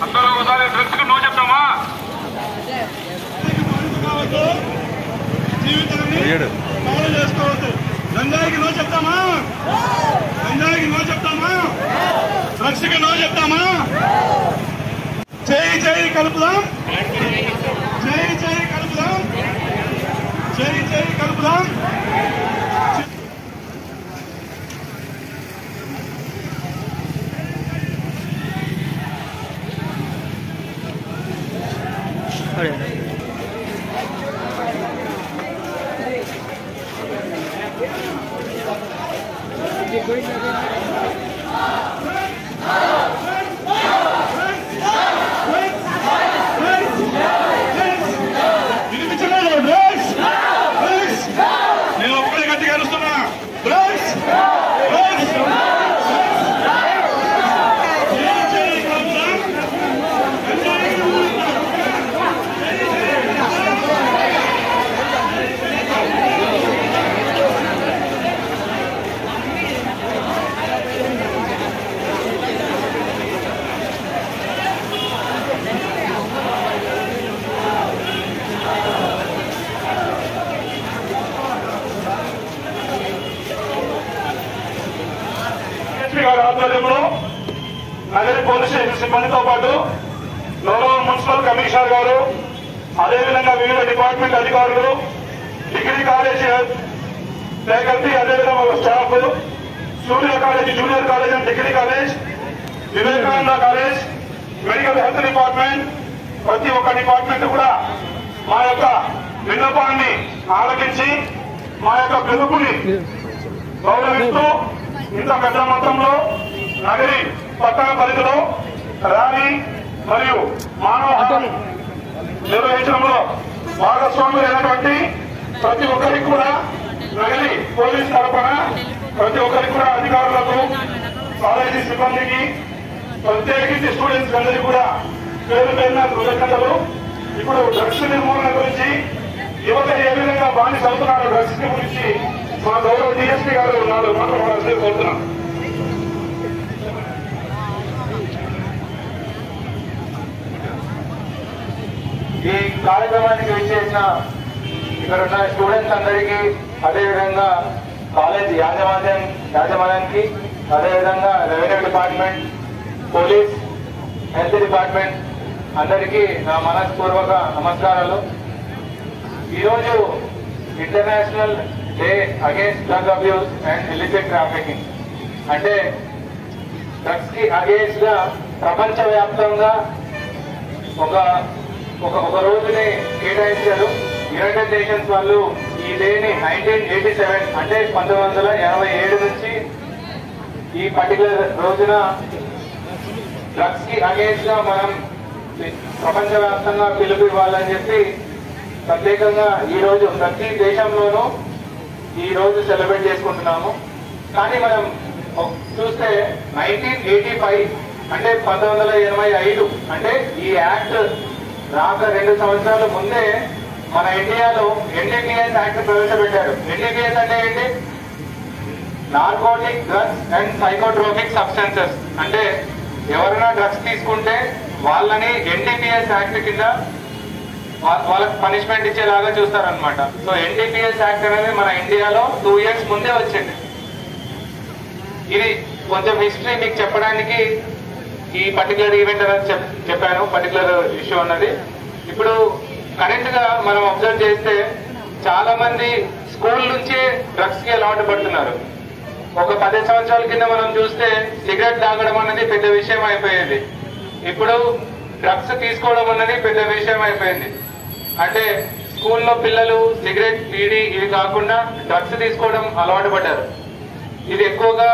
అందరూ ఒకసారి డ్రగ్స్కి నో చెప్తామా? జీవితాన్ని ఫాలో చేసుకోవద్దు. గంజాయికి నో చెప్తామా? గంజాయికి నో చెప్తామా? డ్రగ్స్కి నో చెప్తామా? చేయి చేయి కలుపుదాం, చేయి చేయి కలుపుదాం, చేయి చేయి కలుపుదాం. నేను ఒక్కడే గట్టిగా అరుస్తున్నా. గారి ఆధ్వర్యంలో నగరి పోలీస్ స్టేషన్ సిబ్బందితో పాటు గౌరవ మున్సిపల్ కమిషనర్ గారు, అదేవిధంగా వివిధ డిపార్ట్మెంట్ అధికారులు, డిగ్రీ కాలేజీ ఫ్యాకల్టీ, అదేవిధంగా staff, Surya college, junior college and degree college, Vivekananda college, medical health department, ప్రతి ఒక్క డిపార్ట్మెంట్ కూడా మా యొక్క విన్నపాన్ని ఆలకించి మా యొక్క పిలుపుని గౌరవిస్తూ ఇంత పెద్ద మొత్తంలో నగరి పట్టణ పరిధిలో ర్యాలీ మరియు మానవహారం నిర్వహించడంలో భాగస్వాములైనటువంటి ప్రతి ఒక్కరికి కూడా నగరి పోలీస్ తరఫున ప్రతి ఒక్కరికి కూడా అధికారులకు, కాలేజీ సిబ్బందికి, ప్రత్యేకించి స్టూడెంట్స్ అందరికీ కూడా పేరు పేరున కృతజ్ఞతలు. ఇప్పుడు డ్రగ్స్ నిర్మూలన గురించి, యువత ఏ విధంగా బానిస అవుతున్నారు డ్రగ్స్ గురించి మా గౌరవ డిఎస్పీ గారు నాలుగు మాట్లాడాలని కోరుతున్నాం. ఈ కార్యక్రమానికి విచ్చేసిన ఇక్కడ ఉన్న స్టూడెంట్స్ అందరికీ, అదేవిధంగా కాలేజ్ యాజమాన్యానికి, అదేవిధంగా revenue department, police, health department అందరికీ నా మనస్పూర్వక నమస్కారాలు. ఈరోజు international day against drug abuse and illicit trafficking. అంటే డ్రగ్స్ కి అగేన్స్ట్ గా ప్రపంచవ్యాప్తంగా ఒక రోజుని కేటాయించారు. యునైటెడ్ నేషన్స్ వాళ్ళు ఈ డేని 1987 అంటే 1987 నుంచి ఈ పర్టికులర్ రోజున డ్రగ్స్ కి అగేన్స్ట్ గా మనం ప్రపంచవ్యాప్తంగా పిలుపు ఇవ్వాలని చెప్పి ప్రత్యేకంగా ఈ రోజు ప్రతి దేశంలోనూ ఈ రోజు సెలబ్రేట్ చేసుకుంటున్నాము. కానీ మనం చూస్తే 1985 అంటే 1985 అంటే ఈ యాక్ట్ రాక 2 సంవత్సరాల ముందే మన ఇండియాలో ఎన్డీపీఎస్ యాక్ట్ ప్రవేశపెట్టారు. ఎన్డీపీఎస్ అంటే ఏంటి? Narcotic drugs and psychotropic substances. అంటే ఎవరైనా డ్రగ్స్ తీసుకుంటే వాళ్ళని ఎన్డీపీఎస్ యాక్ట్ కింద వాళ్ళకి పనిష్మెంట్ ఇచ్చేలాగా చూస్తారనమాట. సో ఎన్డీపీఎస్ యాక్ట్ అనేది మన ఇండియాలో 2 years ముందే వచ్చింది. ఇది కొంచెం హిస్టరీ మీకు చెప్పడానికి ఈ పర్టికులర్ ఈవెంట్ అనేది చెప్పాను, పర్టికులర్ ఇష్యూ అన్నది. ఇప్పుడు కరెంట్ గా మనం అబ్జర్వ్ చేస్తే చాలా మంది స్కూల్ నుంచే డ్రగ్స్ కి అలవాటు పడుతున్నారు. ఒక 10 సంవత్సరాల కింద మనం చూస్తే సిగరెట్ తాగడం అనేది పెద్ద విషయం అయిపోయేది. ఇప్పుడు డ్రగ్స్ తీసుకోవడం అనేది పెద్ద విషయం అయిపోయింది. అంటే స్కూల్లో పిల్లలు సిగరెట్, బీడీ ఇవి కాకుండా డ్రగ్స్ తీసుకోవడం అలవాటు పడ్డారు. ఇది ఎక్కువగా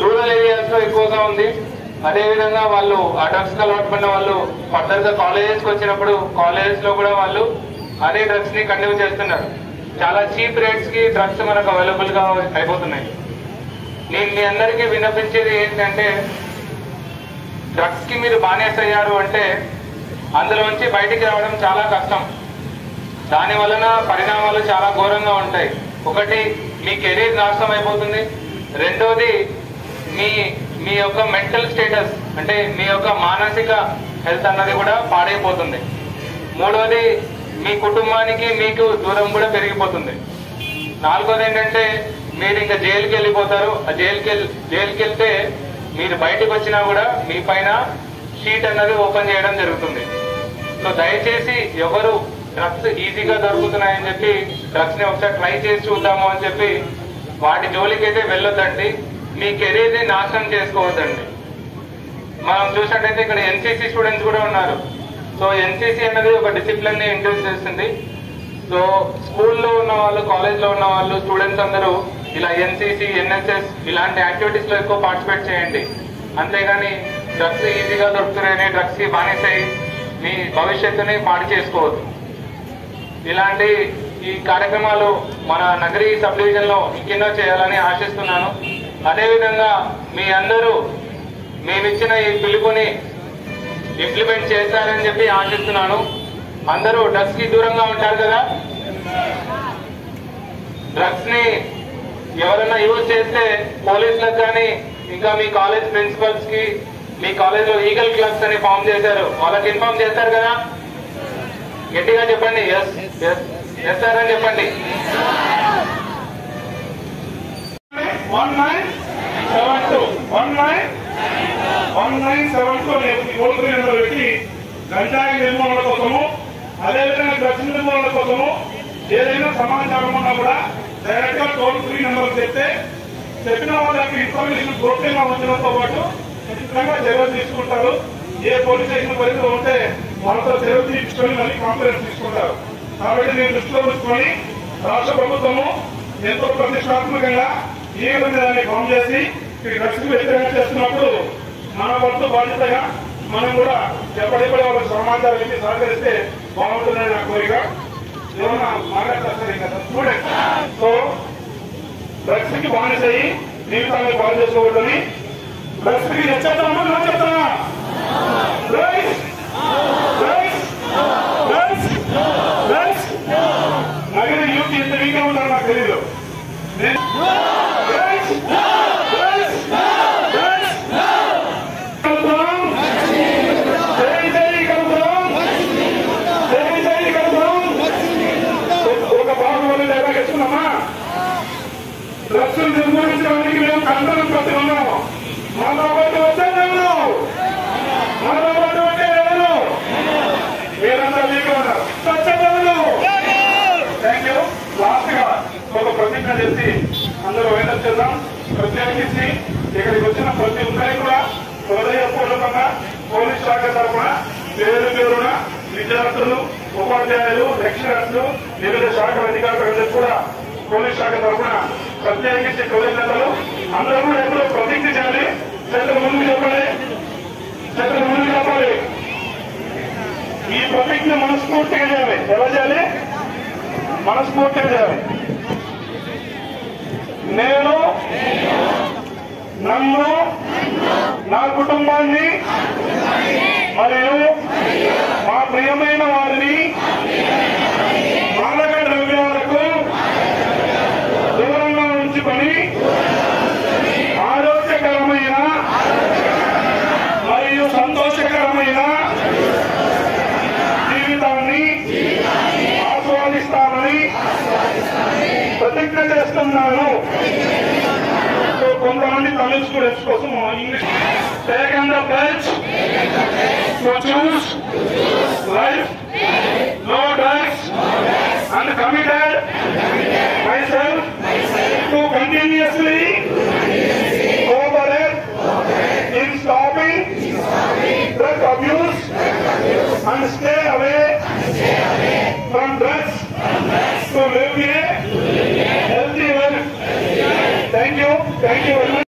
రూరల్ ఏరియాస్ లో ఎక్కువగా ఉంది. అదేవిధంగా వాళ్ళు ఆ డ్రగ్స్ కి అలవాటు పడిన వాళ్ళు ఫర్దర్ గా కాలేజెస్ కి వచ్చినప్పుడు కాలేజెస్ లో కూడా వాళ్ళు అదే డ్రగ్స్ ని కంటిన్యూ చేస్తున్నారు. చాలా చీప్ రేట్స్ కి డ్రగ్స్ మనకు అవైలబుల్ గా అయిపోతున్నాయి. నేను మీ అందరికీ విన్నపించేది ఏంటంటే, డ్రగ్స్ కి మీరు బానిస అయ్యారు అంటే అందులోంచి బయటికి రావడం చాలా కష్టం. దాని వలన పరిణామాలు చాలా ఘోరంగా ఉంటాయి. ఒకటి మీ కెరీర్ నాశనం అయిపోతుంది, రెండోది మీ యొక్క మెంటల్ స్టేటస్ అంటే మీ యొక్క మానసిక హెల్త్ అన్నది కూడా పాడైపోతుంది, మూడోది మీ కుటుంబానికి మీకు దూరం కూడా పెరిగిపోతుంది, నాలుగోది ఏంటంటే మీరు ఇంకా జైలుకి వెళ్ళిపోతారు. ఆ జైలుకి వెళ్తే మీరు బయటకు వచ్చినా కూడా మీ పైన షీట్ అన్నది ఓపెన్ చేయడం జరుగుతుంది. సో దయచేసి ఎవరు డ్రగ్స్ ఈజీగా దొరుకుతున్నాయని చెప్పి డ్రగ్స్ ని ఒకసారి ట్రై చేసి చూద్దాము అని చెప్పి వాటి జోలికి అయితే వెళ్ళొద్దండి. మీ కెరీర్ ని నాశనం చేసుకోవద్దండి. మనం చూసినట్టయితే ఇక్కడ ఎన్సీసీ స్టూడెంట్స్ కూడా ఉన్నారు. సో ఎన్సీసీ అనేది ఒక డిసిప్లిన్ ని ఇంట్రడ్యూస్ చేస్తుంది. సో స్కూల్లో ఉన్న వాళ్ళు, కాలేజ్ లో ఉన్న వాళ్ళు, స్టూడెంట్స్ అందరూ ఇలా ఎన్సీసీ, ఎన్ఎస్ఎస్ ఇలాంటి యాక్టివిటీస్ లో ఎక్కువ పార్టిసిపేట్ చేయండి. అంతేగాని డ్రగ్స్ ఈజీగా దొరుకుతున్నాయని డ్రగ్స్ కి బానిసై మీ భవిష్యత్తుని పాడు చేసుకోవద్దు. ఇలాంటి ఈ కార్యక్రమాలు మన నగరి సబ్ డివిజన్ లో ఇంకెన్నో చేయాలని ఆశిస్తున్నాను. అదేవిధంగా మీ అందరూ మేమిచ్చిన ఈ పిలుపుని ఇంప్లిమెంట్ చేస్తారని చెప్పి ఆశిస్తున్నాను. అందరూ డ్రగ్స్ కి దూరంగా ఉంటారు కదా. డ్రగ్స్ ని ఎవరైనా యూజ్ చేస్తే పోలీసులకు కానీ ఇంకా మీ కాలేజ్ ప్రిన్సిపల్స్ కి, మీ కాలేజ్ లో ఈగల్ క్లబ్స్ అని ఫామ్ చేశారు, వాళ్ళకి ఇన్ఫార్మ్ చేస్తారు కదా. గట్టిగా చెప్పండి, ఎస్ ఎస్ ఎస్ సార్ అని చెప్పండి. 1972 టోల్ ఫ్రీ నెంబర్ పెట్టి గంజాయి నిర్మూలన కోసము, అదేవిధంగా డ్రగ్స్ నిర్మూలన కోసము ఏదైనా సమాచారం ఉన్నా కూడా డైరెక్ట్ గా టోల్ ఫ్రీ నెంబర్ చెప్తే చెప్పిన వాళ్ళకి ఇన్ఫర్మేషన్ పూర్తిగా ఉండడంతో పాటు ఖచ్చితంగా చర్యలు తీసుకుంటారు. ఏ పోలీస్ స్టేషన్ పరిధిలో ఉంటే వాళ్ళతో చర్యలు తీసుకొని మళ్ళీ కాంప్లైంట్ తీసుకుంటారు. కాబట్టి నేను దృష్టిలో ఉంచుకొని రాష్ట్ర ప్రభుత్వము ఎంతో ప్రతిష్టాత్మకంగా ఈ విధంగా దాన్ని ఫామ్ చేసి డ్రగ్స్ కు వ్యతిరేకంగా చేస్తున్నప్పుడు మన వంతు బాధ్యతగా మనం కూడా ఎప్పటికప్పుడు వాళ్ళకి సమాచారం ఇచ్చి సహకరిస్తే బాగుంటుందని నా కోరిక. ఏమన్నా మాట్లాడతారు కదా స్టూడెంట్. సో డ్రగ్స్ కి బానిసయ్యి జీవితాన్ని బాగు చేసుకోవద్దని, డ్రగ్స్ కి చెప్తామా నా చెప్తానా? నగర యూత్ ఎంత వీక్గా ఉంటారో నాకు తెలీదు. ఒక బాగుమని లేదా తెచ్చుకున్నామా? డ్రగ్స్ నిర్మూలించడానికి మేము కందరం ప్రతి ఉన్నాము. మాతో పాటు వచ్చే ఎవరు? మాతో పాటు వచ్చే ఎవరు? మీరంతా వీక్గా ఉన్నారు. స్వచ్ఛతలు. Thank you. లాస్ట్ గా ఒక ప్రతిజ్ఞ చేసి అందరూ వైండప్ చేద్దాం. ప్రత్యేకించి ఇక్కడికి వచ్చిన ప్రతి ఒక్కరికి కూడా హృదయపూర్వకంగా పోలీస్ శాఖ తరఫున పేరున విద్యార్థులు, ఉపాధ్యాయులు, లెక్చరర్లు, వివిధ శాఖల అధికారులందరూ కూడా పోలీస్ శాఖ తరఫున ప్రత్యేకించి కృతజ్ఞతలు. అందరూ కూడా ఎప్పుడూ ప్రతిజ్ఞ చేయాలి. చేతులు ముందుకు చెప్పాలి, చేతులు ముందుకు చెప్పాలి. ఈ ప్రతిజ్ఞ మనస్ఫూర్తిగా చేయాలి. ఎలా చేయాలి? మనస్ఫూర్తిగా చేయాలి. నేను నన్ను, నా కుటుంబాన్ని మరియు మా ప్రియమైన వారిని మాదక ద్రవ్యాలకు దూరంగా ఉంచుకొని ఆరోగ్యకరమైన మరియు సంతోషకరమైన జీవితాన్ని ఆస్వాదిస్తామని ప్రతిజ్ఞ చేస్తున్నాను. కొంతమంది తమిళ స్టూడెంట్స్ కోసం English. Taken the pledge to choose life, no drugs, and committed myself to continuously cooperate in stopping drug abuse and stay